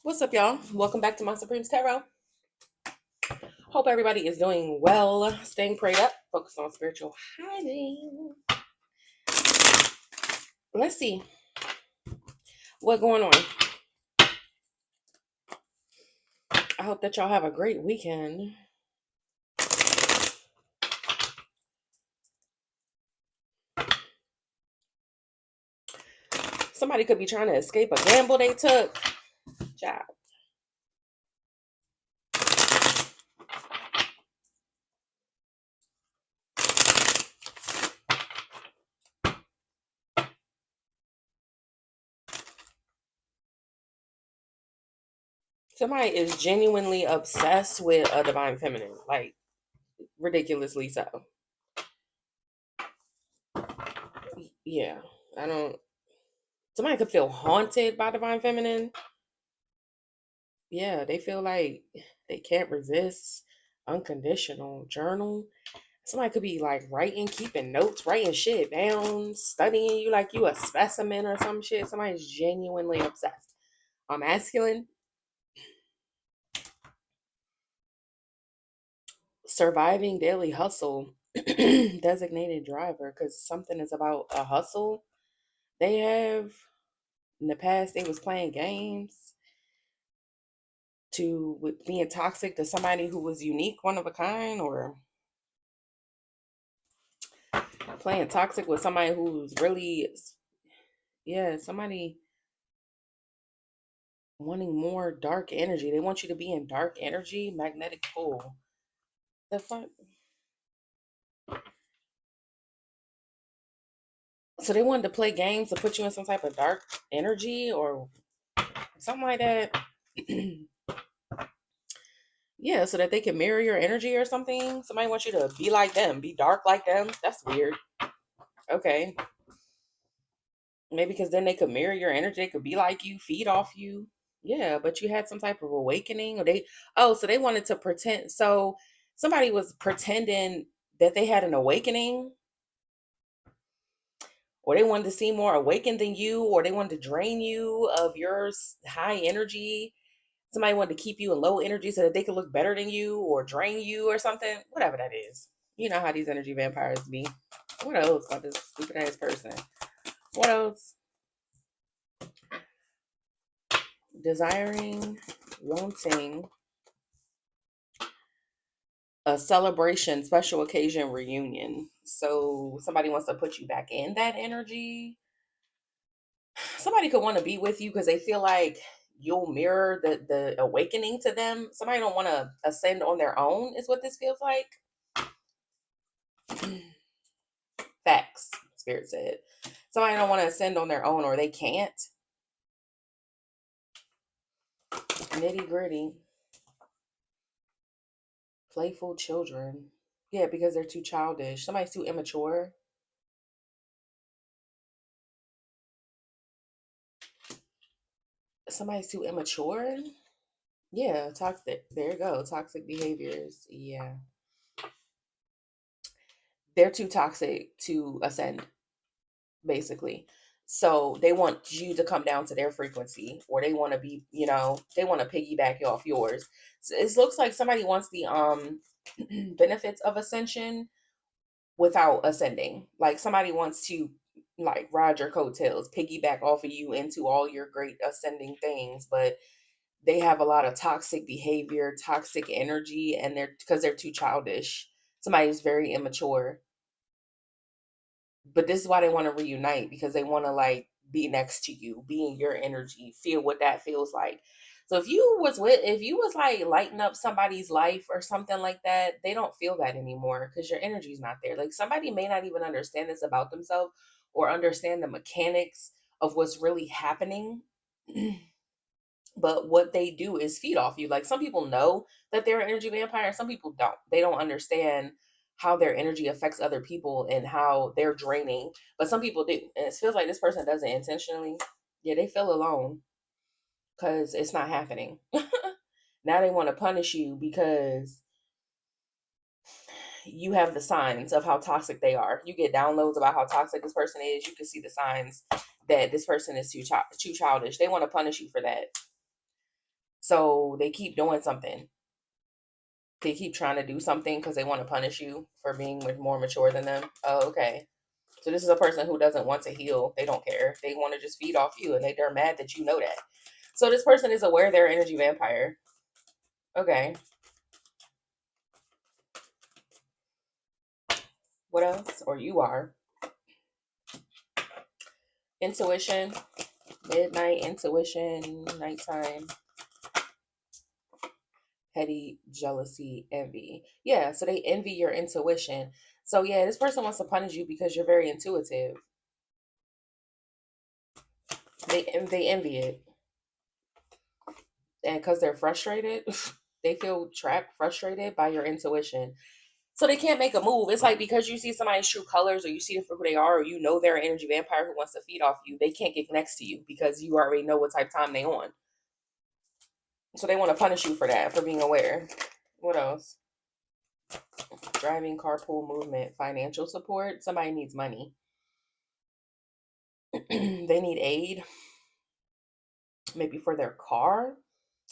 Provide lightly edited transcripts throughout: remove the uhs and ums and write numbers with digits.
What's up, y'all? Welcome back to My Supreme's Tarot. Hope everybody is doing well, staying prayed up, focused on spiritual hiding. Let's see what's going on. I hope that y'all have a great weekend. Somebody could be trying to escape a gamble they took. Child. Somebody is genuinely obsessed with a divine feminine, like ridiculously so. Yeah, I don't. Somebody could feel haunted by divine feminine. Yeah, they feel like they can't resist unconditional journal. Somebody could be like writing, keeping notes, writing shit down, studying you like you a specimen or some shit. Somebody's genuinely obsessed. Masculine, surviving daily hustle, designated driver, because something is about a hustle they have. In the past, they was playing games to with being toxic to somebody who was unique, one of a kind, or playing toxic with somebody who's really, yeah, somebody wanting more dark energy. They want you to be in dark energy, magnetic pull. The fuck? So they wanted to play games to put you in some type of dark energy or something like that. Yeah, so that they can mirror your energy or something. Somebody wants you to be like them, be dark like them. That's weird. Okay. Maybe because then they could mirror your energy. They could be like you, feed off you. Yeah, but you had some type of awakening, or so they wanted to pretend. So somebody was pretending that they had an awakening, or they wanted to seem more awakened than you, or they wanted to drain you of your high energy. Somebody wanted to keep you in low energy so that they could look better than you or drain you or something, whatever that is. You know how these energy vampires be. What else about this stupid ass person? What else? Desiring, wanting a celebration, special occasion, reunion. So somebody wants to put you back in that energy. Somebody could want to be with you because they feel like you'll mirror the awakening to them. Somebody don't want to ascend on their own is what this feels like. Facts, spirit said. Somebody don't want to ascend on their own or they can't. Nitty gritty. Playful children. Yeah, because they're too childish. Somebody's too immature. Somebody's too immature. Yeah, toxic. There you go. Toxic behaviors. Yeah. They're too toxic to ascend, basically. So they want you to come down to their frequency, or they want to be, they want to piggyback off yours. So it looks like somebody wants the benefits of ascension without ascending. Like somebody wants to like ride your coattails, piggyback off of you into all your great ascending things, but they have a lot of toxic behavior, toxic energy, and they're too childish. Somebody's very immature. But this is why they want to reunite, because they want to like be next to you, be in your energy, feel what that feels like. So if you was like lighting up somebody's life or something like that, they don't feel that anymore because your energy's not there. Like somebody may not even understand this about themselves or understand the mechanics of what's really happening. But what they do is feed off you. Like some people know that they're an energy vampire, some people don't. They don't understand how their energy affects other people and how they're draining. But some people do. And it feels like this person does it intentionally. Yeah, they feel alone because it's not happening. Now they want to punish you because you have the signs of how toxic they are. You get downloads about how toxic this person is. You can see the signs that this person is too childish. They want to punish you for that. So they keep doing something. They keep trying to do something because they want to punish you for being more mature than them. Oh, okay. So this is a person who doesn't want to heal. They don't care. They want to just feed off you, and they're mad that you know that. So this person is aware they're an energy vampire. Okay. What else? Or you are. Intuition. Midnight intuition. Nighttime. Petty jealousy, envy. Yeah, so they envy your intuition. So yeah, this person wants to punish you because you're very intuitive. They envy it, and because they're frustrated, they feel trapped, frustrated by your intuition. So they can't make a move. It's like because you see somebody's true colors, or you see them for who they are, or you know they're an energy vampire who wants to feed off you. They can't get next to you because you already know what type of time they on. So they want to punish you for that, for being aware. What else? Driving, carpool movement, financial support. Somebody needs money. They need aid, maybe for their car.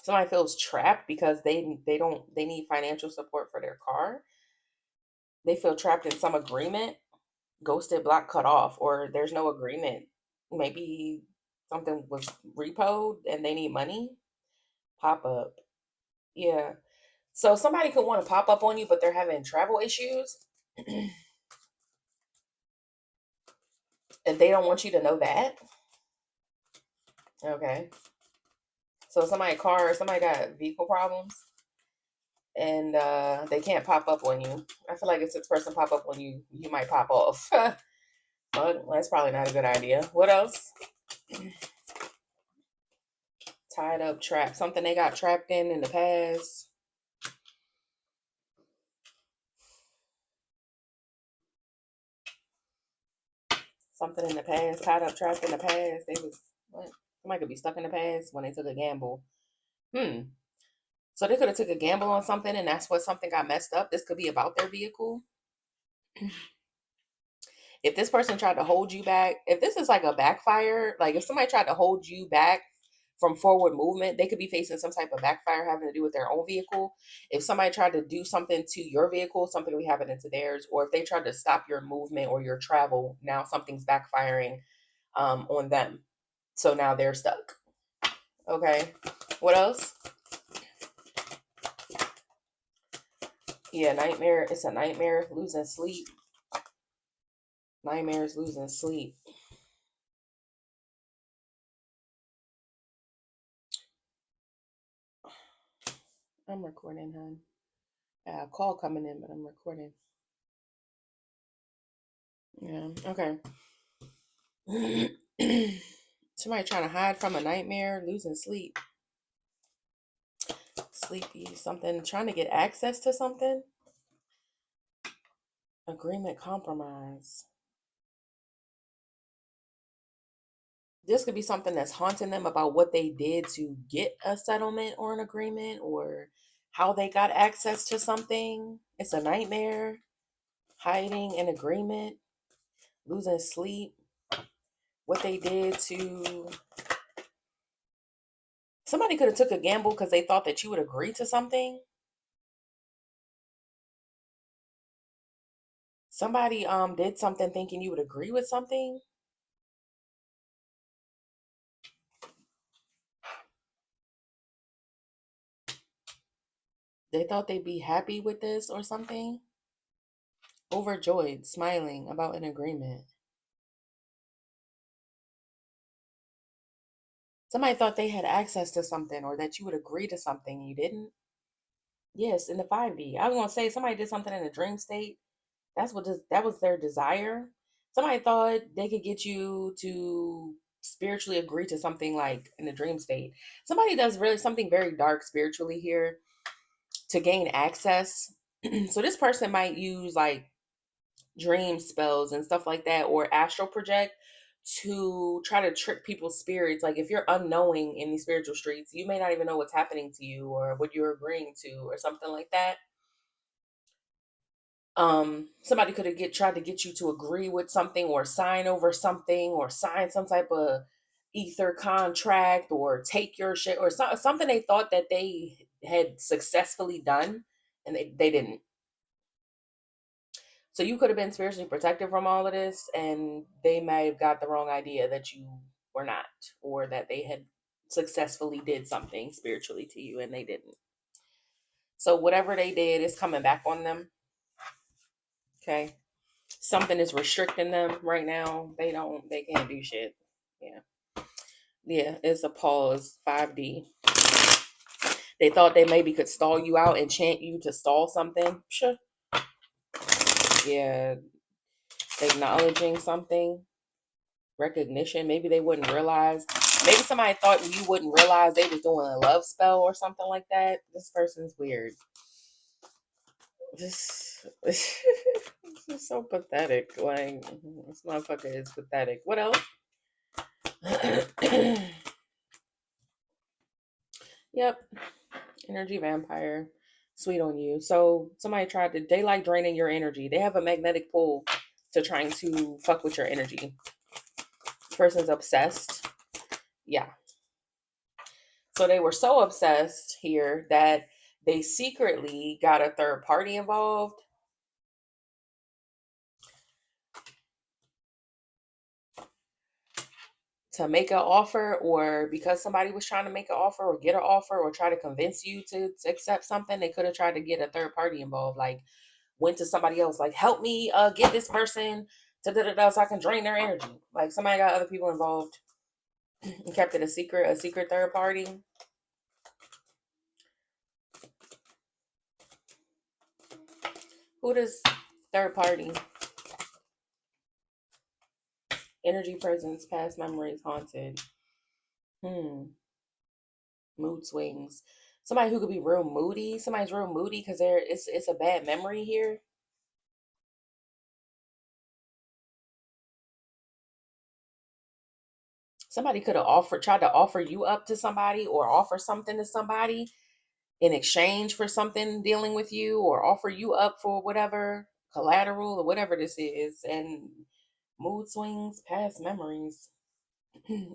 Somebody feels trapped because they need financial support for their car. They feel trapped in some agreement, ghosted, blocked, cut off, or there's no agreement. Maybe something was repoed and they need money. Pop up. Yeah. So somebody could want to pop up on you, but they're having travel issues. And they don't want you to know that. Okay. So somebody got vehicle problems and they can't pop up on you. I feel like if this person pop up on you, you might pop off. But that's probably not a good idea. What else? Tied up, trapped. Something they got trapped in the past. Something in the past, tied up, trapped in the past. They was what? Somebody could be stuck in the past when they took a gamble. Hmm. So they could have took a gamble on something, and that's what something got messed up. This could be about their vehicle. If this person tried to hold you back, if this is like a backfire, like if somebody tried to hold you back from forward movement, they could be facing some type of backfire having to do with their own vehicle. If somebody tried to do something to your vehicle, something we happen into theirs, or if they tried to stop your movement or your travel, now something's backfiring on them. So now they're stuck. Okay. What else? Yeah, nightmare. It's a nightmare. Losing sleep. Nightmares, losing sleep. I'm recording, hon. A call coming in, but I'm recording. Yeah. Okay. Somebody trying to hide from a nightmare, losing sleep. Sleepy, something, trying to get access to something. Agreement, compromise. This could be something that's haunting them about what they did to get a settlement or an agreement or how they got access to something. It's a nightmare. Hiding an agreement, losing sleep, what they did to somebody could have took a gamble because they thought that you would agree to something. Somebody did something thinking you would agree with something. They thought they'd be happy with this or something. Overjoyed, smiling about an agreement. Somebody thought they had access to something or that you would agree to something you didn't. Yes, in the 5D. I was gonna say somebody did something in a dream state. That was their desire. Somebody thought they could get you to spiritually agree to something like in the dream state. Somebody does really something very dark spiritually here to gain access. So this person might use like dream spells and stuff like that or astral project to try to trick people's spirits. Like if you're unknowing in these spiritual streets, you may not even know what's happening to you or what you're agreeing to or something like that. Somebody could have get tried to get you to agree with something or sign over something or sign some type of ether contract or take your shit or something they thought that they had successfully done and they didn't. So you could have been spiritually protected from all of this, and they may have got the wrong idea that you were not, or that they had successfully did something spiritually to you and they didn't. So whatever they did is coming back on them. Okay. Something is restricting them right now. They can't do shit. Yeah. Yeah, it's a pause. 5D. They thought they maybe could stall you out and chant you to stall something. Sure. Yeah. Acknowledging something. Recognition. Maybe they wouldn't realize. Maybe somebody thought you wouldn't realize they was doing a love spell or something like that. This person's weird. This is so pathetic. Like, this motherfucker is pathetic. What else? Yep. Energy vampire. Sweet on you. So somebody tried to, they like draining your energy. They have a magnetic pull to trying to fuck with your energy. Person's obsessed. Yeah. So they were so obsessed here that they secretly got a third party involved. To make an offer, or because somebody was trying to make an offer or get an offer or try to convince you to accept something, they could have tried to get a third party involved. Like went to somebody else, like help me get this person to so I can drain their energy. Like somebody got other people involved and kept it a secret third party. Who does third party? Energy presence, past memories, haunted. Mood swings. Somebody who could be real moody. Somebody's real moody because it's a bad memory here. Somebody could have tried to offer you up to somebody or offer something to somebody in exchange for something dealing with you, or offer you up for whatever collateral or whatever this is. And mood swings, past memories,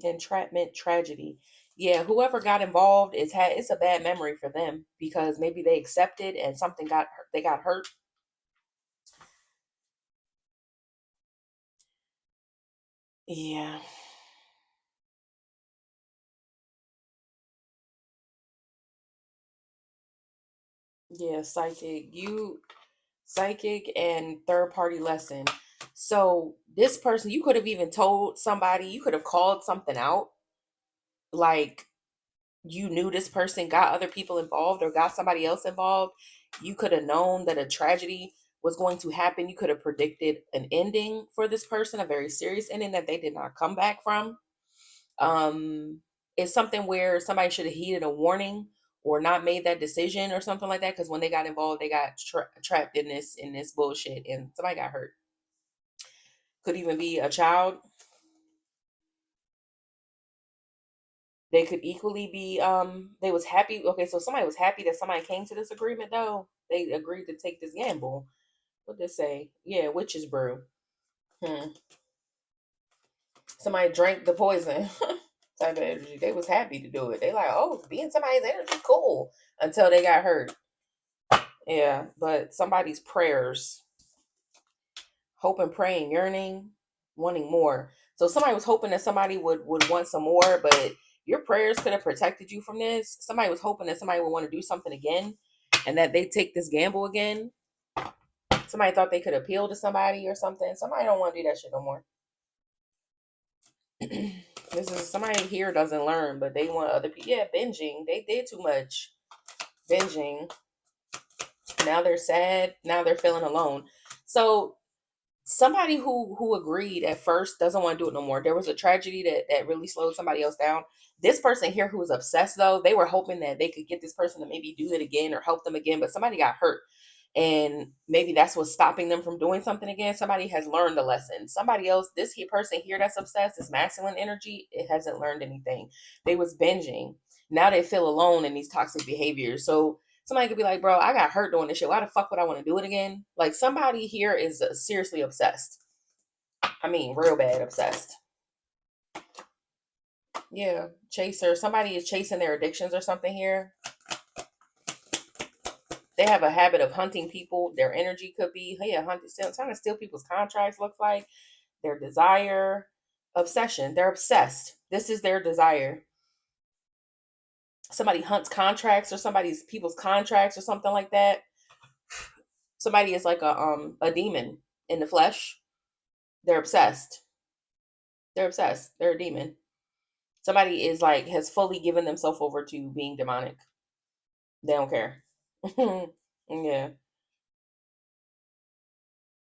entrapment, tragedy. Yeah, whoever got involved it's a bad memory for them because maybe they accepted and something they got hurt. Yeah. Yeah, psychic and third party lesson. So this person, you could have even told somebody, you could have called something out, like you knew this person got other people involved or got somebody else involved. You could have known that a tragedy was going to happen. You could have predicted an ending for this person, a very serious ending that they did not come back from. Um, it's something where somebody should have heeded a warning or not made that decision or something like that. Because when they got involved, they got trapped in this bullshit, and somebody got hurt. Could even be a child. They could equally be they was happy. Okay, so somebody was happy that somebody came to this agreement though. They agreed to take this gamble. What did they say? Yeah, witch's brew. Hmm. Somebody drank the poison type of energy. They was happy to do it. They like, oh, being somebody's energy, cool. Until they got hurt. Yeah, but somebody's prayers, hoping, praying, yearning, wanting more. So somebody was hoping that somebody would want some more, but your prayers could have protected you from this. Somebody was hoping that somebody would want to do something again and that they take this gamble again. Somebody thought they could appeal to somebody or something. Somebody don't want to do that shit no more. This is somebody here doesn't learn, but they want other people. Yeah, binging. They did too much. Binging. Now they're sad. Now they're feeling alone. So somebody who agreed at first doesn't want to do it no more. There was a tragedy that really slowed somebody else down. This person here who was obsessed though, they were hoping that they could get this person to maybe do it again or help them again, but somebody got hurt. And maybe that's what's stopping them from doing something again. Somebody has learned a lesson. Somebody else, person here that's obsessed, this masculine energy, it hasn't learned anything. They was binging. Now they feel alone in these toxic behaviors. So somebody could be like, bro, I got hurt doing this shit. Why the fuck would I want to do it again? Like somebody here is seriously obsessed. I mean, real bad obsessed. Yeah, chaser. Somebody is chasing their addictions or something here. They have a habit of hunting people. Their energy could be, yeah, hunting, trying to steal people's contracts, looks like. Their desire, obsession. They're obsessed. This is their desire. Somebody hunts contracts or people's contracts or something like that. Somebody is like a demon in the flesh. They're obsessed. They're obsessed. They're a demon. Somebody is like has fully given themselves over to being demonic. They don't care. Yeah.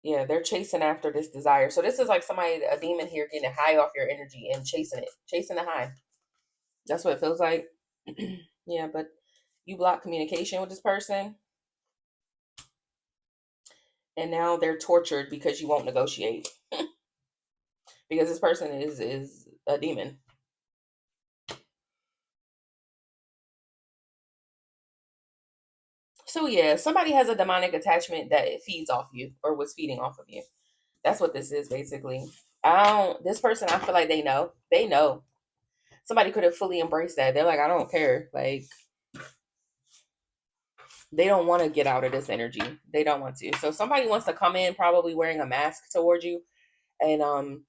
Yeah, they're chasing after this desire. So this is like somebody, a demon here, getting high off your energy and chasing it, chasing the high. That's what it feels like. Yeah, but you block communication with this person, and now they're tortured because you won't negotiate. Because this person is a demon. So yeah, somebody has a demonic attachment that it feeds off you or was feeding off of you. That's what this is basically. I don't. This person, I feel like they know. They know. Somebody could have fully embraced that. They're like, I don't care. Like they don't want to get out of this energy. They don't want to. So somebody wants to come in probably wearing a mask towards you and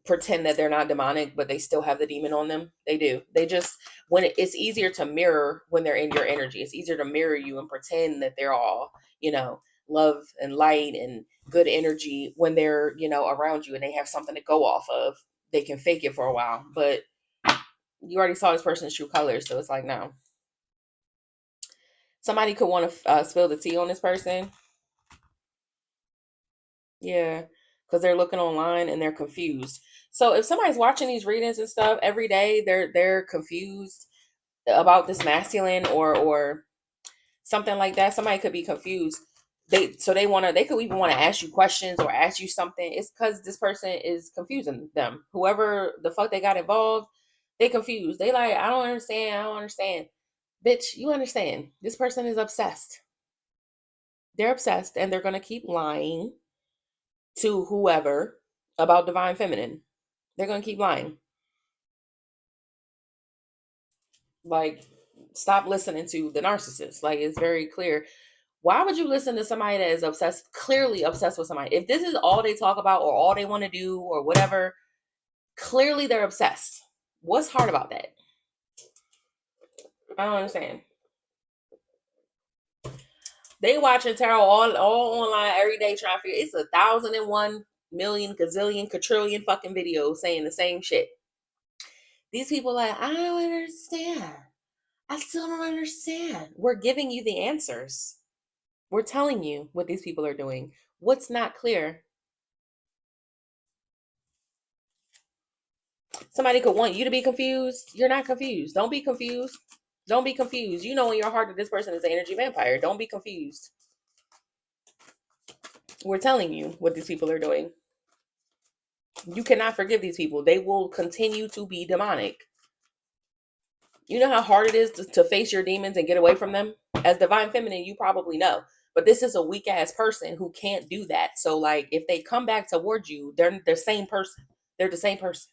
pretend that they're not demonic, but they still have the demon on them. They do. They just it's easier to mirror when they're in your energy. It's easier to mirror you and pretend that they're all, love and light and good energy when they're, around you and they have something to go off of. They can fake it for a while, but you already saw this person's true colors, so it's like no. Somebody could want to spill the tea on this person. Yeah, because they're looking online and they're confused. So if somebody's watching these readings and stuff every day, they're confused about this masculine or something like that. Somebody could be confused. They could even want to ask you questions or ask you something. It's because this person is confusing them. Whoever the fuck they got involved, they confused. They like, I don't understand. I don't understand. Bitch, you understand. This person is obsessed. They're obsessed and they're gonna keep lying to whoever about divine feminine. They're gonna keep lying. Like, stop listening to the narcissist. Like, it's very clear. Why would you listen to somebody that is obsessed, clearly obsessed with somebody? If this is all they talk about or all they want to do or whatever, clearly they're obsessed. What's hard about that? I don't understand. They watching tarot all online every day trying to figure it's 1,001 million gazillion quadrillion fucking videos saying the same shit. These people like, I don't understand. I still don't understand. We're giving you the answers. We're telling you what these people are doing. What's not clear? Somebody could want you to be confused. You're not confused. Don't be confused. Don't be confused. You know in your heart that this person is an energy vampire. Don't be confused. We're telling you what these people are doing. You cannot forgive these people. They will continue to be demonic. You know how hard it is to face your demons and get away from them? As divine feminine, you probably know. But this is a weak ass person who can't do that. So like if they come back towards you, they're the same person. They're the same person.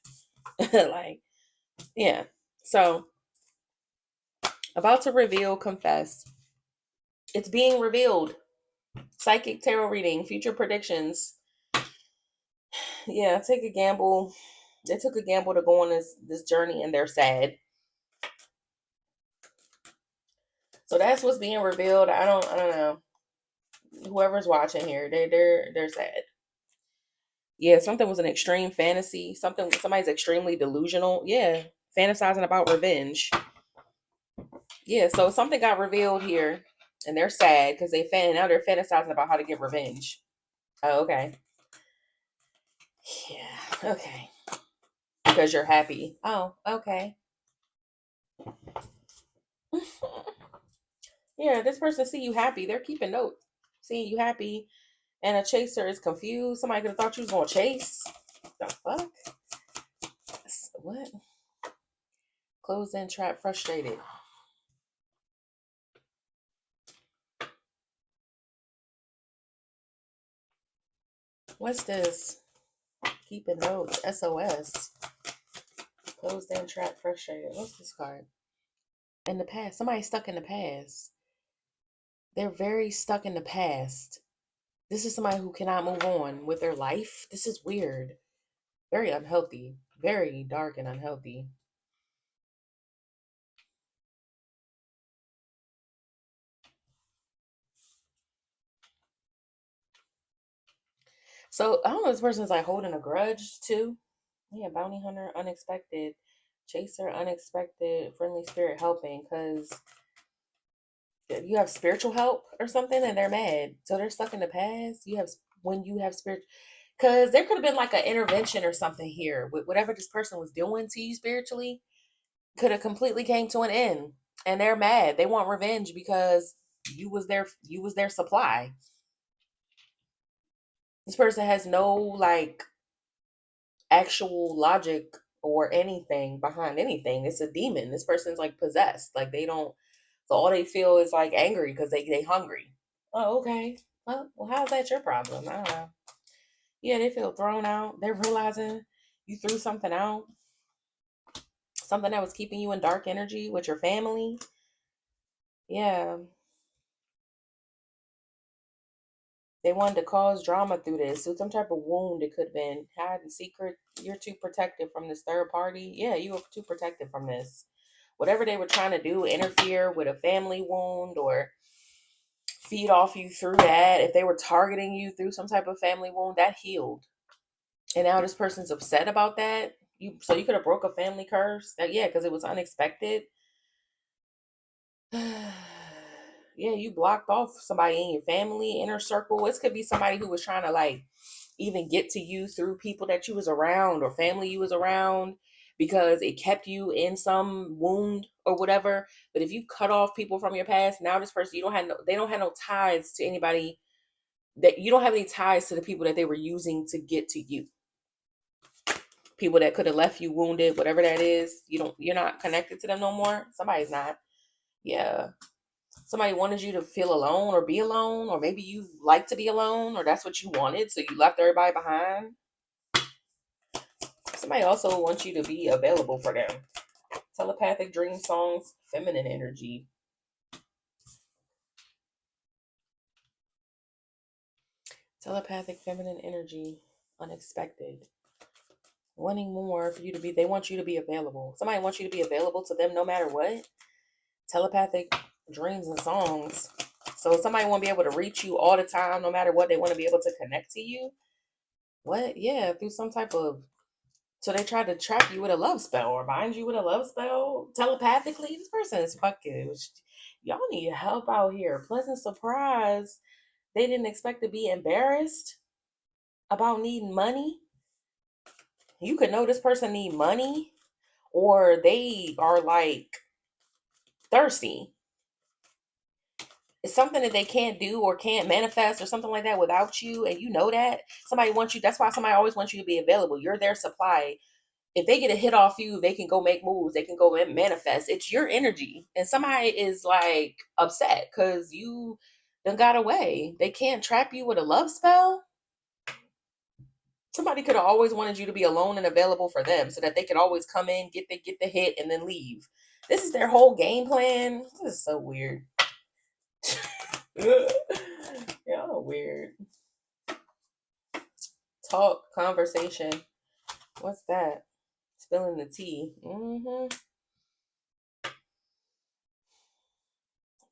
Like, yeah. So about to reveal, confess. It's being revealed. Psychic tarot reading, future predictions. Yeah, take a gamble. They took a gamble to go on this journey and they're sad. So that's what's being revealed. I don't know. Whoever's watching here, they're sad. Yeah, something was an extreme fantasy. Somebody's extremely delusional. Yeah, fantasizing about revenge. Yeah, so something got revealed here, and they're sad because now they're fantasizing about how to get revenge. Oh, okay. Yeah, okay. Because you're happy. Oh, okay. Yeah, this person see you happy. They're keeping notes. Seeing you happy, and a chaser is confused. Somebody could have thought you was gonna chase. The fuck? What? Closed in, trap, frustrated. What's this? Keeping notes. SOS. Closed in, trapped, frustrated. What's this card? In the past. Somebody's stuck in the past. They're very stuck in the past. This is somebody who cannot move on with their life. This is weird. Very unhealthy. Very dark and unhealthy. So I don't know, this person's like holding a grudge too. Yeah, bounty hunter, unexpected. Chaser, unexpected. Friendly spirit helping. Because you have spiritual help or something and they're mad. So they're stuck in the past. When you have spirit, because there could have been like an intervention or something here with whatever this person was doing to you spiritually could have completely came to an end, and they're mad. They want revenge because you was their supply. This person has no like actual logic or anything behind anything. It's a demon. This person's like possessed. Like they don't. So all they feel is like angry because they hungry. Oh, okay. Well, how's that your problem? I don't know. Yeah, they feel thrown out. They're realizing you threw something out, something that was keeping you in dark energy with your family. Yeah, they wanted to cause drama through this. So some type of wound it could have been. Hide in secret. You're too protected from this third party. Yeah, you were too protected from this. Whatever they were trying to do, interfere with a family wound or feed off you through that. If they were targeting you through some type of family wound, that healed. And now this person's upset about that. So you could have broke a family curse. That yeah, because it was unexpected. Yeah, you blocked off somebody in your family, inner circle. This could be somebody who was trying to like even get to you through people that you was around or family you was around because it kept you in some wound or whatever. But if you cut off people from your past, now this person they don't have no ties to anybody, that you don't have any ties to the people that they were using to get to you. People that could have left you wounded, whatever that is, you're not connected to them no more. Somebody's not. Yeah. Somebody wanted you to feel alone or be alone, or maybe you like to be alone, or that's what you wanted, so you left everybody behind. Somebody also wants you to be available for them. Telepathic dream songs, feminine energy. Telepathic feminine energy, unexpected. Wanting more for you to be, they want you to be available. Somebody wants you to be available to them no matter what. Telepathic dreams and songs. So somebody want to be able to reach you all the time, no matter what. They want to be able to connect to you. What? Yeah, through some type of. So they tried to trap you with a love spell or bind you with a love spell telepathically. This person is fucking. Y'all need help out here. Pleasant surprise. They didn't expect to be embarrassed about needing money. You could know this person need money, or they are like thirsty. It's something that they can't do or can't manifest or something like that without you, and you know that. Somebody wants you. That's why somebody always wants you to be available. You're their supply. If they get a hit off you, they can go make moves. They can go and manifest. It's your energy. And somebody is like upset because you done got away. They can't trap you with a love spell. Somebody could have always wanted you to be alone and available for them so that they could always come in, get the hit, and then leave. This is their whole game plan. This is so weird. Y'all weird. Talk, conversation. What's that? Spilling the tea.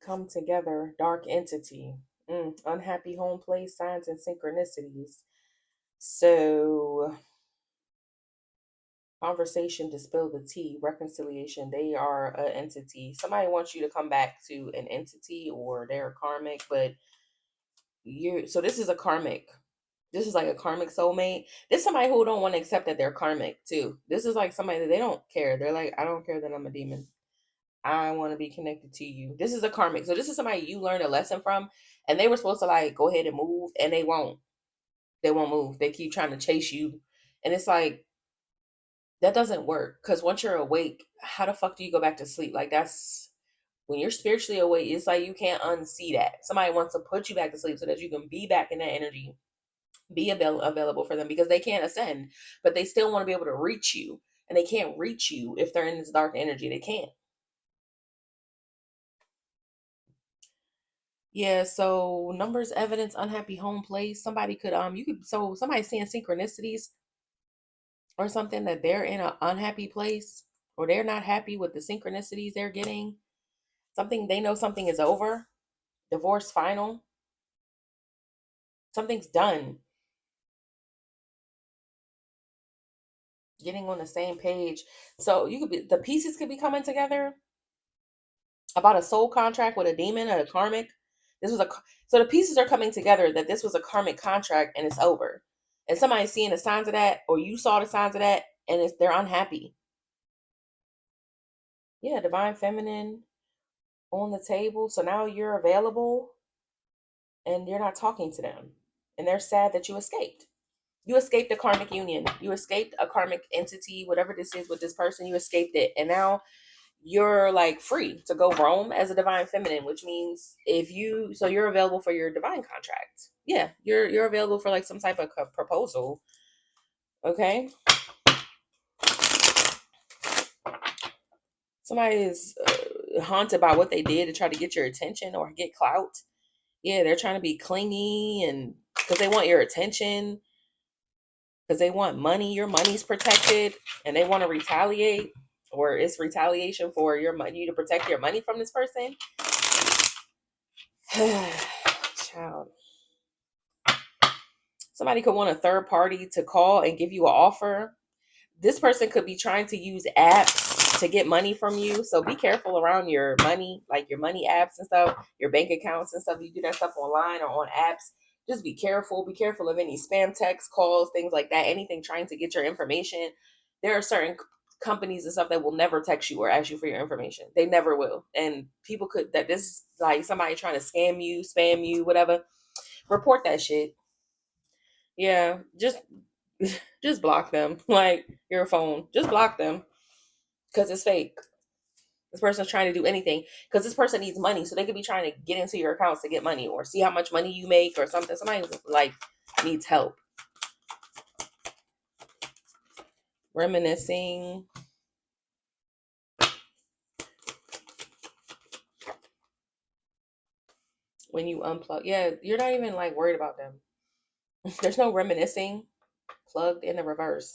Come together. Dark entity. Unhappy home place, signs and synchronicities. So conversation to spill the tea, reconciliation. They are an entity. Somebody wants you to come back to an entity or they're karmic, but this is a karmic. This is like a karmic soulmate. This is somebody who don't want to accept that they're karmic too. This is like somebody that they don't care. They're like, I don't care that I'm a demon. I want to be connected to you. This is a karmic. So this is somebody you learned a lesson from, and they were supposed to like go ahead and move, and they won't. They won't move. They keep trying to chase you, and it's like that doesn't work. Because once you're awake, how the fuck do you go back to sleep? Like that's when you're spiritually awake. It's like you can't unsee that. Somebody wants to put you back to sleep so that you can be back in that energy, be available for them because they can't ascend, but they still want to be able to reach you. and they can't reach you if they're in this dark energy. They can't. Yeah, so numbers, evidence, unhappy home place. Somebody could you could so somebody's seeing synchronicities or something that they're in an unhappy place or they're not happy with the synchronicities they're getting. Something they know something is over, divorce final, something's done. Getting on the same page. So you could be the pieces could be coming together about a soul contract with a demon or a karmic. This was a so the pieces are coming together that this was a karmic contract and it's over. And somebody's seeing the signs of that, or you saw the signs of that, and they're unhappy. Yeah, divine feminine on the table. So now you're available and you're not talking to them. And they're sad that you escaped. You escaped a karmic union. You escaped a karmic entity, whatever this is with this person, you escaped it. And now you're like free to go roam as a divine feminine, which means if you so you're available for your divine contract. Yeah, you're available for like some type of proposal. Okay, somebody is haunted by what they did to try to get your attention or get clout. Yeah, they're trying to be clingy and because they want your attention, because they want money. Your money's protected, and they want to retaliate, or it's retaliation for your money, you to protect your money from this person. Child. Somebody could want a third party to call and give you an offer. This person could be trying to use apps to get money from you. So be careful around your money, like your money apps and stuff, your bank accounts and stuff. You do that stuff online or on apps. Just be careful. Be careful of any spam texts, calls, things like that. Anything trying to get your information. There are certain companies and stuff that will never text you or ask you for your information. They never will. And people could that this is like somebody trying to scam you, spam you, whatever. Report that shit. Yeah, just block them. Like your phone, just block them because it's fake. This person's trying to do anything because this person needs money, so they could be trying to get into your accounts to get money or see how much money you make or something. Somebody like needs help. Reminiscing. When you unplug, yeah, you're not even like worried about them. There's no reminiscing. Plugged in the reverse.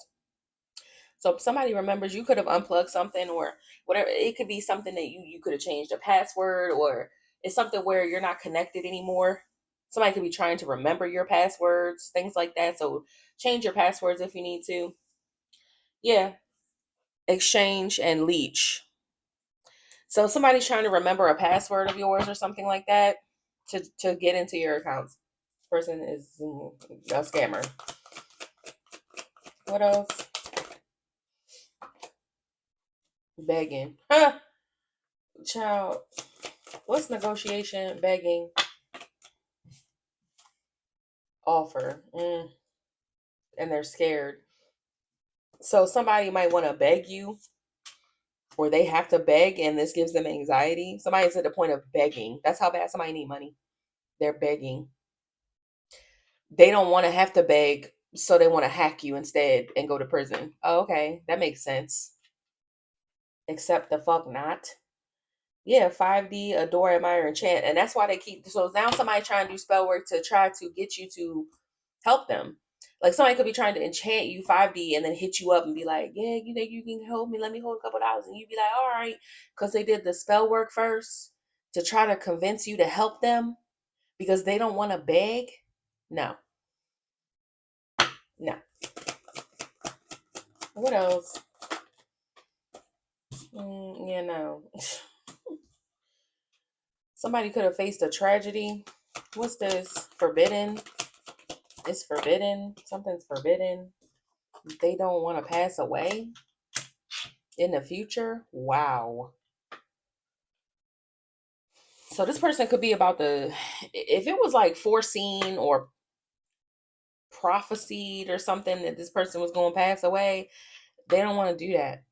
So if somebody remembers you could have unplugged something or whatever. It could be something that you could have changed a password, or it's something where you're not connected anymore. Somebody could be trying to remember your passwords, things like that. So change your passwords if you need to. Yeah, exchange and leech. So somebody's trying to remember a password of yours or something like that to get into your accounts. Person is a scammer. What else? Begging. Huh. Child. What's negotiation? Begging. Offer. And they're scared. So somebody might want to beg you, or they have to beg, and this gives them anxiety. Somebody's at the point of begging. That's how bad somebody need money. They're begging. They don't want to have to beg, so they want to hack you instead and go to prison. Oh, okay, that makes sense. Except the fuck not. Yeah, 5D, adore, admire, and chant. And that's why they keep so now somebody trying to do spell work to try to get you to help them. Like somebody could be trying to enchant you 5D and then hit you up and be like, yeah, you think you can help me? Let me hold a couple dollars. And you'd be like, all right. Because they did the spell work first to try to convince you to help them because they don't want to beg. No, no. What else? Yeah, no. Somebody could have faced a tragedy. What's this? Forbidden. It's forbidden. Something's forbidden. They don't want to pass away in the future. Wow. So this person could be about the if it was like foreseen or prophesied or something that this person was going to pass away, they don't want to do that.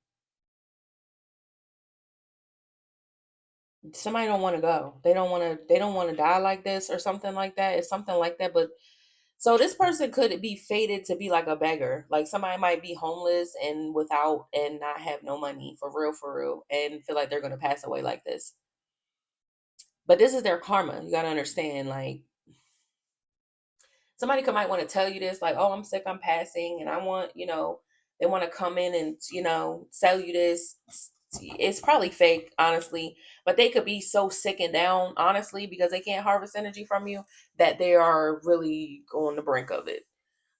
Somebody don't want to go. They don't want to die like this or something like that. It's something like that, but So this person could be fated to be like a beggar. Like somebody might be homeless and without and not have no money for real, and feel like they're gonna pass away like this. But this is their karma. You gotta understand, like somebody might want to tell you this, like, oh, I'm sick, I'm passing, and I want, they want to come in and, sell you this. It's probably fake, honestly, but they could be so sick and down, honestly, because they can't harvest energy from you that they are really on the brink of it.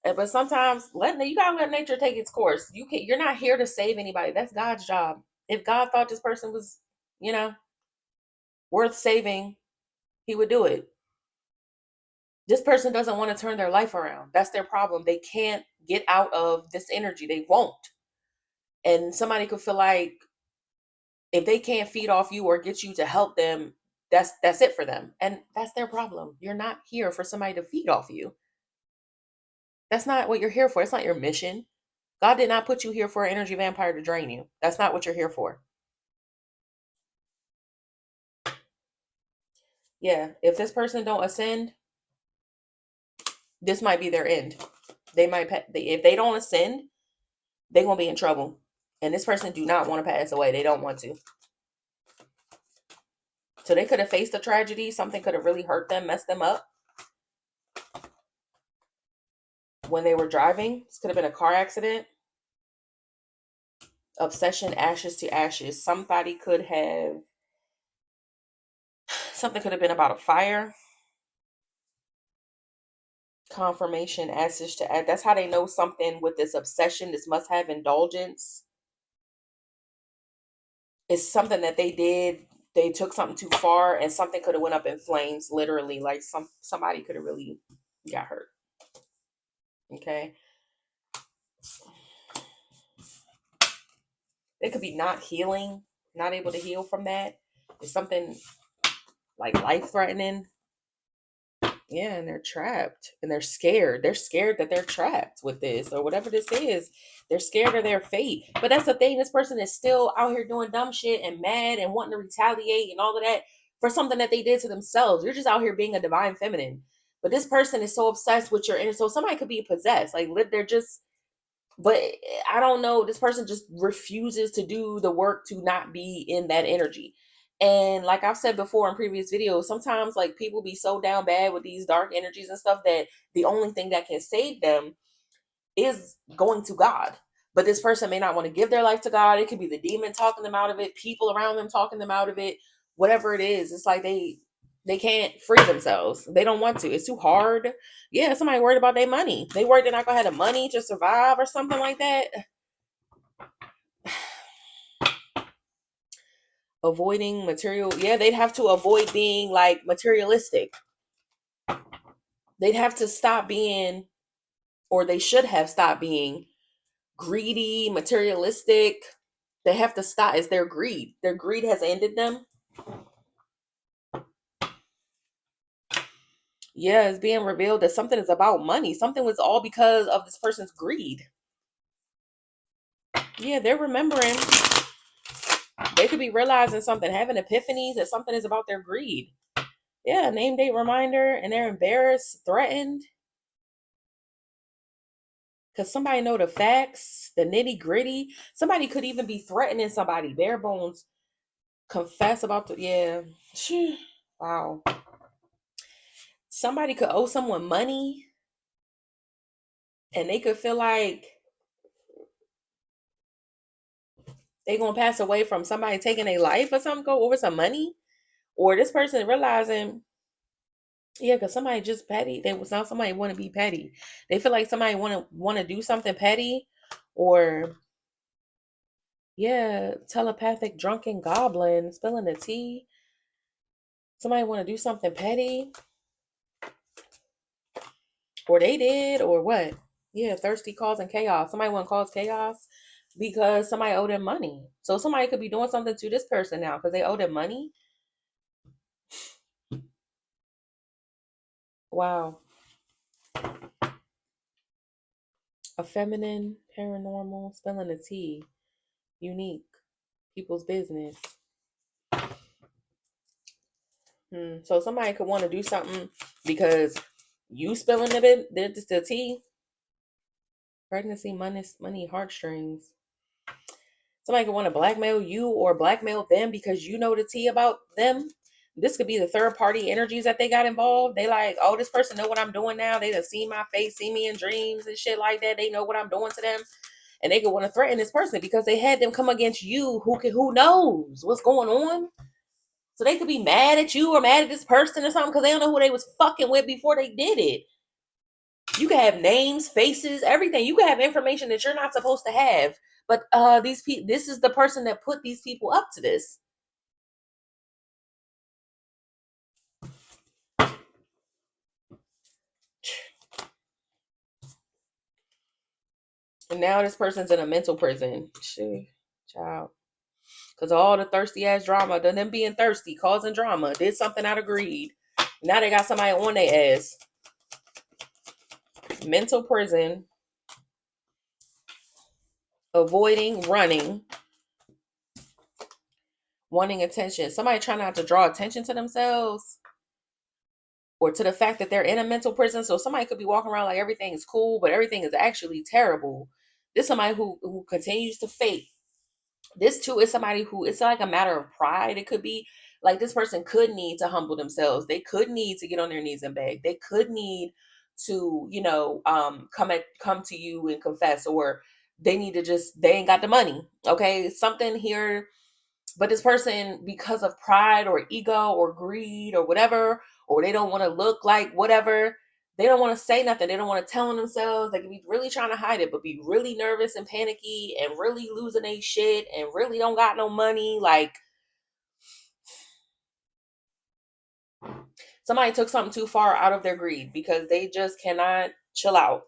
But sometimes you gotta let nature take its course. You're not here to save anybody. That's God's job. If God thought this person was, you know, worth saving, he would do it. This person doesn't want to turn their life around. That's their problem. They can't get out of this energy. They won't. And somebody could feel like if they can't feed off you or get you to help them, that's it for them. And that's their problem. You're not here for somebody to feed off you. That's not what you're here for. It's not your mission. God did not put you here for an energy vampire to drain you. That's not what you're here for. Yeah, if this person don't ascend, this might be their end. If they don't ascend, they're gonna be in trouble. And this person do not want to pass away. They don't want to. So they could have faced a tragedy. Something could have really hurt them, messed them up when they were driving. This could have been a car accident. Obsession, ashes to ashes. Something could have been about a fire. Confirmation, ashes to ash. That's how they know something with this obsession, this must have indulgence. It's something that they did. They took something too far and something could have went up in flames, literally. Like somebody could have really got hurt. Okay. They could be not healing, not able to heal from that. It's something like life threatening. Yeah, and they're trapped and they're scared. They're scared that they're trapped with this or whatever this is. They're scared of their fate. But that's the thing. This person is still out here doing dumb shit and mad and wanting to retaliate and all of that for something that they did to themselves. You're just out here being a divine feminine. But this person is so obsessed with your inner. So somebody could be possessed. Like they're just, but I don't know. This person just refuses to do the work to not be in that energy. And like I've said before in previous videos, sometimes like people be so down bad with these dark energies and stuff that the only thing that can save them is going to God. But this person may not want to give their life to God. It could be the demon talking them out of it, people around them talking them out of it, whatever it is. It's like they can't free themselves. They don't want to. It's too hard. Yeah, somebody worried about their money. They worried they're not gonna have the money to survive or something like that. Avoiding material. Yeah, they'd have to avoid being like materialistic. They'd have to stop being, or they should have stopped being greedy, materialistic. They have to stop. It's their greed. Their greed has ended them. Yeah, it's being revealed that something is about money. Something was all because of this person's greed. Yeah, they're remembering. They could be realizing something, having epiphanies that something is about their greed. Yeah, name, date, reminder, and they're embarrassed, threatened. Because somebody know the facts, the nitty gritty. Somebody could even be threatening somebody, bare bones, confess about the, yeah. Wow. Somebody could owe someone money and they could feel like they gonna pass away from somebody taking their life or something, go over some money. Or this person realizing, yeah, because somebody just petty. They was not somebody want to be petty. They feel like somebody want to do something petty, or yeah, telepathic drunken goblin spilling the tea. Somebody want to do something petty, or they did, or what? Yeah, thirsty causing chaos. Somebody want to cause chaos because somebody owed them money. So somebody could be doing something to this person now because they owe them money. Wow. A feminine, paranormal, spilling the tea, unique, people's business. So somebody could want to do something because You spilling the tea. Pregnancy, money, heartstrings. Somebody could want to blackmail you or blackmail them because you know the tea about them. This could be the third party energies that they got involved. They like, oh, this person know what I'm doing now. They done seen my face, see me in dreams and shit like that. They know what I'm doing to them. And they could want to threaten this person because they had them come against you who knows what's going on. So they could be mad at you or mad at this person or something because they don't know who they was fucking with before they did it. You can have names, faces, everything. You can have information that you're not supposed to have. But these people, this is the person that put these people up to this. And now this person's in a mental prison. Shit, child. Because all the thirsty ass drama, them being thirsty, causing drama, did something out of greed. Now they got somebody on their ass. Mental prison. Avoiding, running, wanting attention. Somebody trying not to draw attention to themselves or to the fact that they're in a mental prison. So somebody could be walking around like everything is cool, but everything is actually terrible. This is somebody who continues to fake. This too is somebody who, it's like a matter of pride. It could be like this person could need to humble themselves. They could need to get on their knees and beg. They could need to, come to you and confess, or they need to just, they ain't got the money. Okay. Something here. But this person, because of pride or ego or greed or whatever, or they don't want to look like whatever, they don't want to say nothing. They don't want to tell on themselves. They can be really trying to hide it, but be really nervous and panicky and really losing their shit and really don't got no money. Like somebody took something too far out of their greed because they just cannot chill out.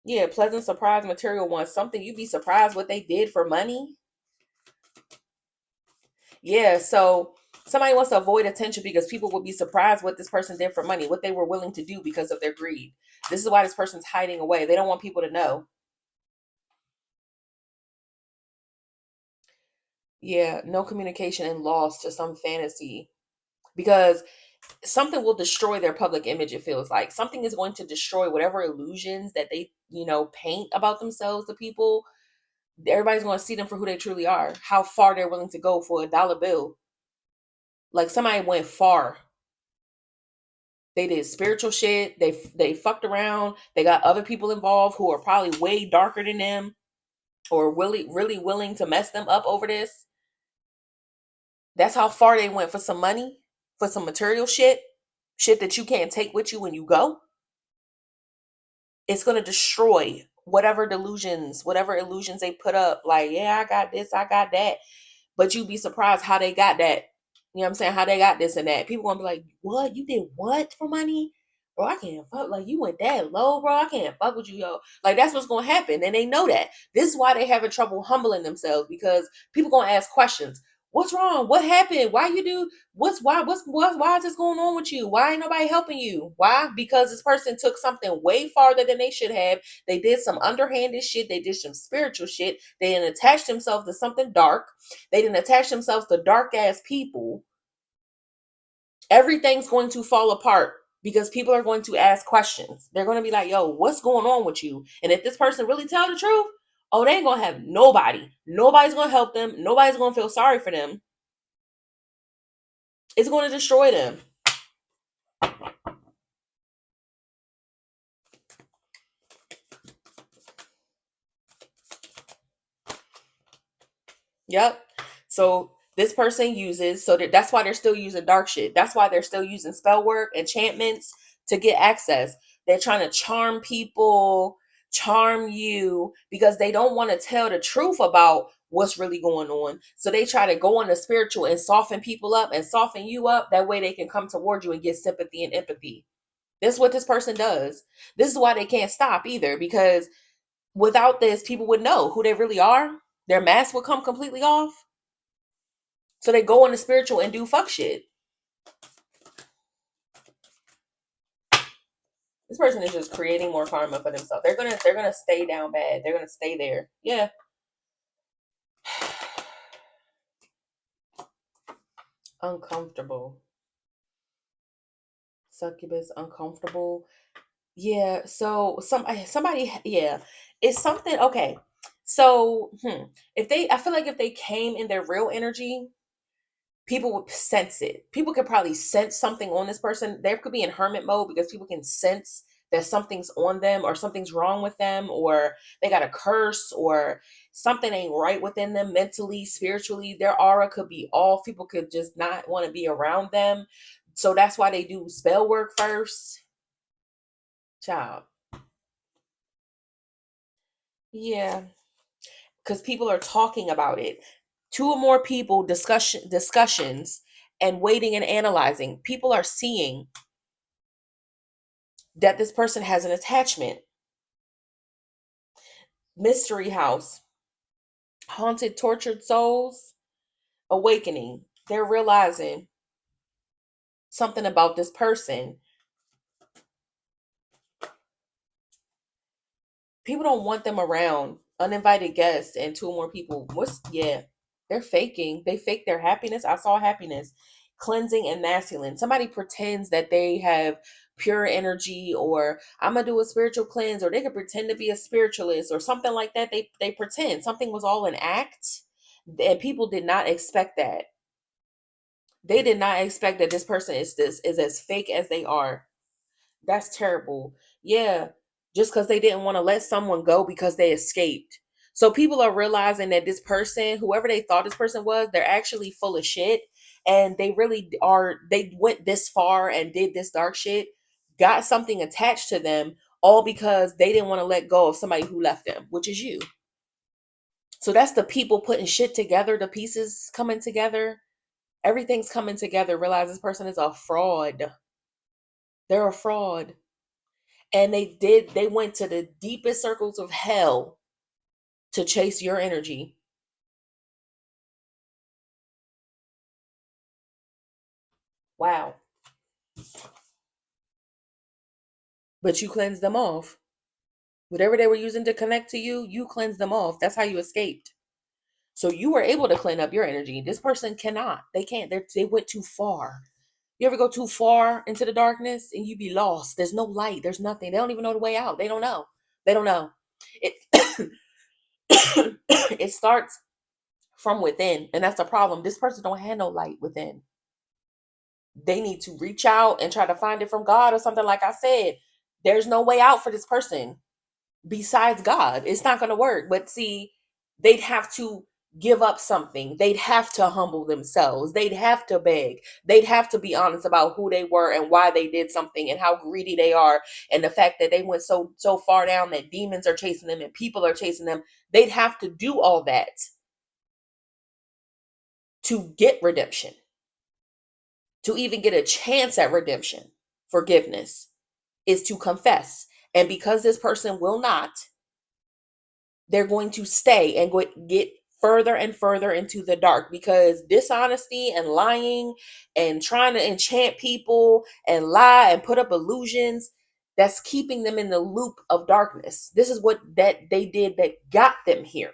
Yeah, pleasant surprise material one. Something you'd be surprised what they did for money. Yeah, so somebody wants to avoid attention because people will be surprised what this person did for money, what they were willing to do because of their greed. This is why this person's hiding away. They don't want people to know. Yeah, no communication and loss to some fantasy because something will destroy their public image. It feels like something is going to destroy whatever illusions that they, paint about themselves to people. Everybody's going to see them for who they truly are, how far they're willing to go for a dollar bill. Like somebody went far. They did spiritual shit. They fucked around. They got other people involved who are probably way darker than them or really willing to mess them up over this. That's how far they went for some money, for some material shit that you can't take with you when you go. It's going to destroy whatever illusions they put up. Like, yeah, I got this, I got that. But you'd be surprised how they got that. You know what I'm saying? How they got this and that. People gonna be like, what? You did what for money? Bro, I can't fuck. Like, you went that low, bro. I can't fuck with you, yo. Like, that's what's gonna happen. And they know that. This is why they having trouble humbling themselves because people gonna ask questions. What's wrong? What happened? Why you do why is this going on with you? Why ain't nobody helping you? Why? Because this person took something way farther than they should have. They did some underhanded shit. They did some spiritual shit. They didn't attach themselves to something dark. They didn't attach themselves to dark ass people. Everything's going to fall apart because people are going to ask questions. They're going to be like, yo, what's going on with you? And if this person really tell the truth, oh, they ain't going to have nobody. Nobody's going to help them. Nobody's going to feel sorry for them. It's going to destroy them. Yep. So this person uses, that's why they're still using dark shit. That's why they're still using spell work, enchantments to get access. They're trying to charm people, charm you because they don't want to tell the truth about what's really going on. So they try to go on the spiritual and soften people up and soften you up. That way they can come toward you and get sympathy and empathy. This is what this person does. This is why they can't stop either, because without this, people would know who they really are. Their mask would come completely off. So they go on the spiritual and do fuck shit. This person is just creating more karma for themselves. They're gonna stay down bad. They're gonna stay there. Yeah. Uncomfortable. Succubus, uncomfortable. Yeah. So somebody, yeah, it's something. Okay. So, if they, I feel like if they came in their real energy, people would sense it. People could probably sense something on this person. They could be in hermit mode because people can sense that something's on them or something's wrong with them or they got a curse or something ain't right within them mentally, spiritually. Their aura could be off. People could just not want to be around them. So that's why they do spell work first. Child. Yeah, because people are talking about it. Two or more people discussions and waiting and analyzing. People are seeing that this person has an attachment. Mystery house, haunted, tortured souls, awakening. They're realizing something about this person. People don't want them around. Uninvited guests and two or more people. Yeah, they're faking. They fake their happiness. I saw happiness. Cleansing and masculine. Somebody pretends that they have pure energy or I'm gonna do a spiritual cleanse, or they could pretend to be a spiritualist or something like that. They pretend something was all an act. And people did not expect that. They did not expect that this person is as fake as they are. That's terrible. Yeah. Just because they didn't want to let someone go because they escaped. So people are realizing that this person, whoever they thought this person was, they're actually full of shit. And they really are, they went this far and did this dark shit, got something attached to them, all because they didn't want to let go of somebody who left them, which is you. So that's the people putting shit together, the pieces coming together. Everything's coming together. Realize this person is a fraud. They're a fraud. And they went to the deepest circles of hell to chase your energy. Wow. But you cleansed them off. Whatever they were using to connect to you, you cleansed them off. That's how you escaped. So you were able to clean up your energy. This person cannot. They can't. They went too far. You ever go too far into the darkness and you be lost? There's no light. There's nothing. They don't even know the way out. They don't know. They don't know. It it starts from within, and that's the problem. This person don't have no light within. They need to reach out and try to find it from God or something. Like I said, there's no way out for this person besides God. It's not going to work. But see, they'd have to give up something. They'd have to humble themselves. They'd have to beg. They'd have to be honest about who they were and why they did something and how greedy they are, and the fact that they went so far down that demons are chasing them and people are chasing them. They'd have to do all that to get redemption, to even get a chance at redemption. Forgiveness is to confess. And because this person will not, they're going to stay and get further and further into the dark, because dishonesty and lying and trying to enchant people and lie and put up illusions, that's keeping them in the loop of darkness. This is what that they did that got them here,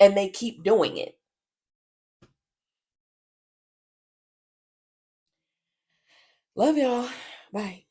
and they keep doing it. Love y'all. Bye.